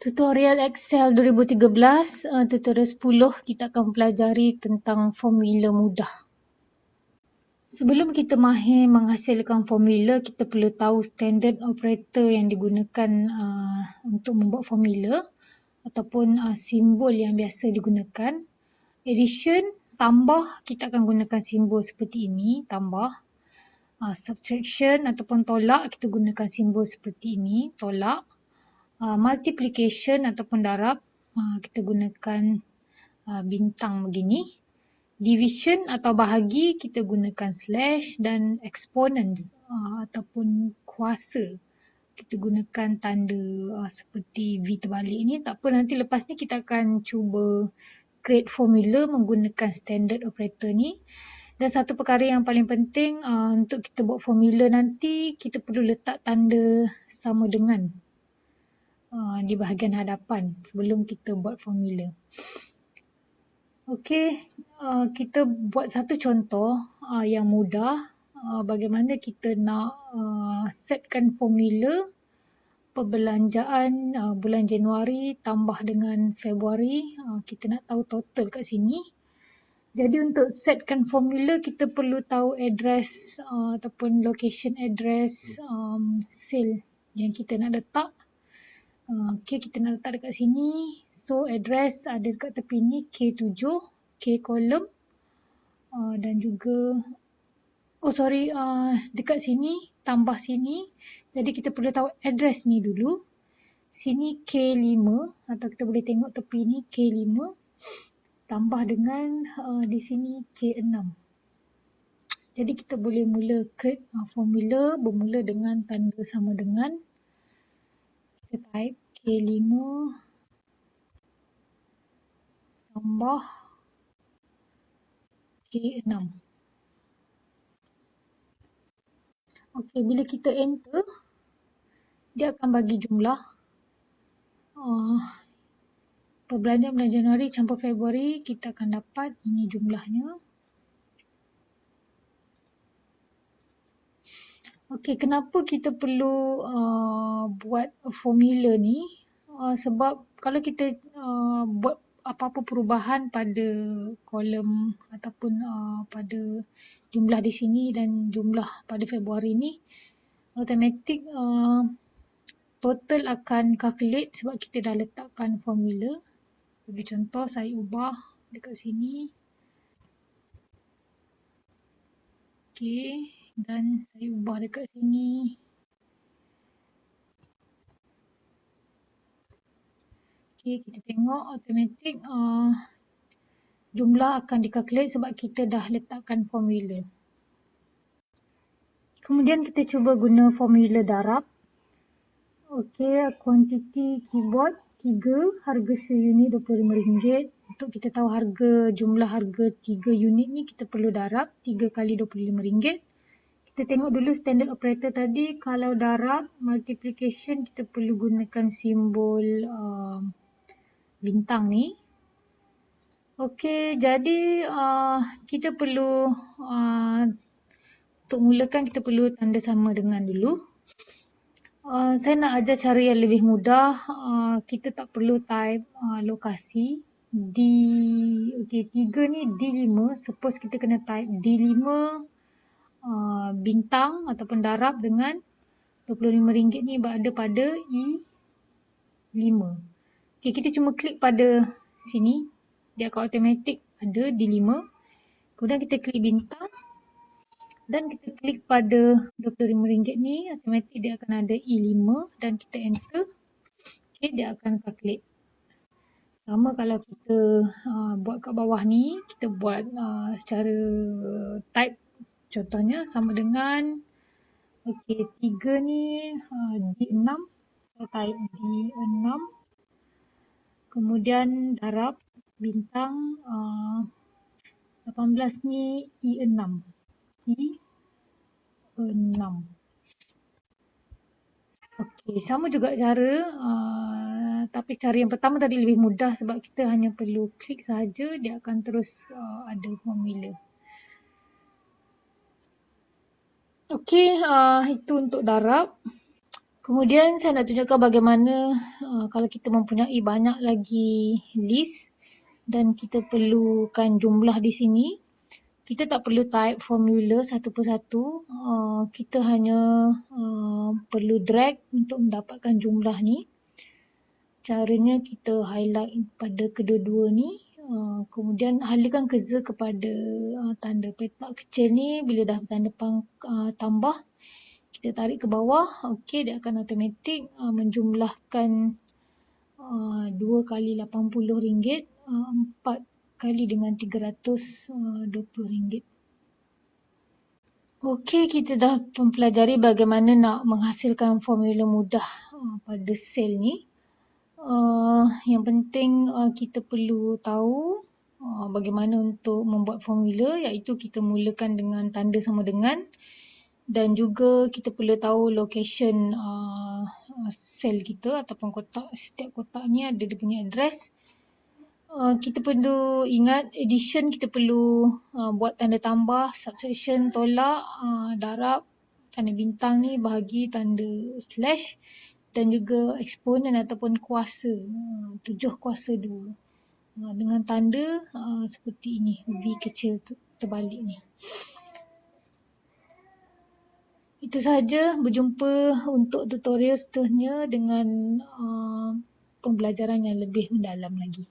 Tutorial Excel 2013, tutorial 10 kita akan pelajari tentang formula mudah. Sebelum kita mahir menghasilkan formula, kita perlu tahu standard operator yang digunakan untuk membuat formula ataupun simbol yang biasa digunakan. Addition, tambah, kita akan gunakan simbol seperti ini, tambah. Subtraction ataupun tolak, kita gunakan simbol seperti ini, tolak. Multiplication ataupun darab, kita gunakan bintang begini. Division atau bahagi, kita gunakan slash, dan exponent ataupun kuasa, kita gunakan tanda seperti V terbalik ni. Tak apa, nanti lepas ni kita akan cuba create formula menggunakan standard operator ni. Dan satu perkara yang paling penting untuk kita buat formula nanti, kita perlu letak tanda sama dengan di bahagian hadapan sebelum kita buat formula. Okey, kita buat satu contoh yang mudah bagaimana kita nak setkan formula perbelanjaan bulan Januari tambah dengan Februari. Kita nak tahu total kat sini. Jadi untuk setkan formula, kita perlu tahu address ataupun location address sale yang kita nak letak. Okay, kita nak letak dekat sini. So address ada dekat tepi ni, K7, K column, dan juga dekat sini tambah sini. Jadi kita perlu tahu address ni dulu. Sini K5 atau kita boleh tengok tepi ni K5 tambah dengan di sini K6. Jadi kita boleh mula create formula bermula dengan tanda sama dengan. Kita type K5 tambah K6. Okey, bila kita enter, dia akan bagi jumlah perbelanjaan bulan Januari campur Februari. Kita akan dapat ini jumlahnya. Okey, kenapa kita perlu buat formula ni? Sebab kalau kita buat apa-apa perubahan pada kolom ataupun pada jumlah di sini dan jumlah pada Februari ni, automatik total akan calculate sebab kita dah letakkan formula. Bagi contoh, saya ubah dekat sini. Okey, dan saya ubah dekat sini. Okey, kita tengok automatik jumlah akan dikalkulate sebab kita dah letakkan formula. Kemudian kita cuba guna formula darab. Okey, quantity keyboard 3, harga seunit RM25. Untuk kita tahu jumlah harga 3 unit ni, kita perlu darab 3 kali RM25. Kita tengok dulu standard operator tadi. Kalau darab, multiplication, kita perlu gunakan simbol bintang ni. Okey, jadi kita perlu untuk mulakan kita perlu tanda sama dengan dulu. Saya nak ajar cara yang lebih mudah. Kita tak perlu type lokasi. Okey, 3 ni D5. Suppose kita kena type D5 bintang ataupun darab dengan RM25 ni berada pada E5. Okey, kita cuma klik pada sini. Dia akan automatik ada D5. Kemudian kita klik bintang. Dan kita klik pada RM25 ni, automatik dia akan ada E5 dan kita enter. Okay, dia akan calculate. Sama kalau kita buat kat bawah ni, kita buat secara type. Contohnya sama dengan, okey, 3 ni D6. Saya type D6. Kemudian darab bintang 18 ni E6. E6. Okey, sama juga cara, tapi cara yang pertama tadi lebih mudah sebab kita hanya perlu klik sahaja, dia akan terus ada formula. Okey, itu untuk darab. Kemudian saya nak tunjukkan bagaimana kalau kita mempunyai banyak lagi list dan kita perlukan jumlah di sini. Kita tak perlu type formula satu persatu, kita hanya perlu drag untuk mendapatkan jumlah ni. Caranya kita highlight pada kedua-dua ni, kemudian halakan cursor kepada tanda petak kecil ni. Bila dah tanda tambah, kita tarik ke bawah, okey, dia akan automatik menjumlahkan 2 kali RM80, 4 kali dengan RM320. Okey, kita dah mempelajari bagaimana nak menghasilkan formula mudah pada sel ni. Yang penting kita perlu tahu bagaimana untuk membuat formula, iaitu kita mulakan dengan tanda sama dengan, dan juga kita perlu tahu location sel kita ataupun kotak. Setiap kotak ni ada dia punya address. Kita perlu ingat addition, kita perlu buat tanda tambah, subtraction, tolak, darab, tanda bintang ni bahagi tanda slash, dan juga eksponen ataupun kuasa, 7 kuasa 2 dengan tanda seperti ini, V kecil terbalik ni. Itu sahaja, berjumpa untuk tutorial seterusnya dengan pembelajaran yang lebih mendalam lagi.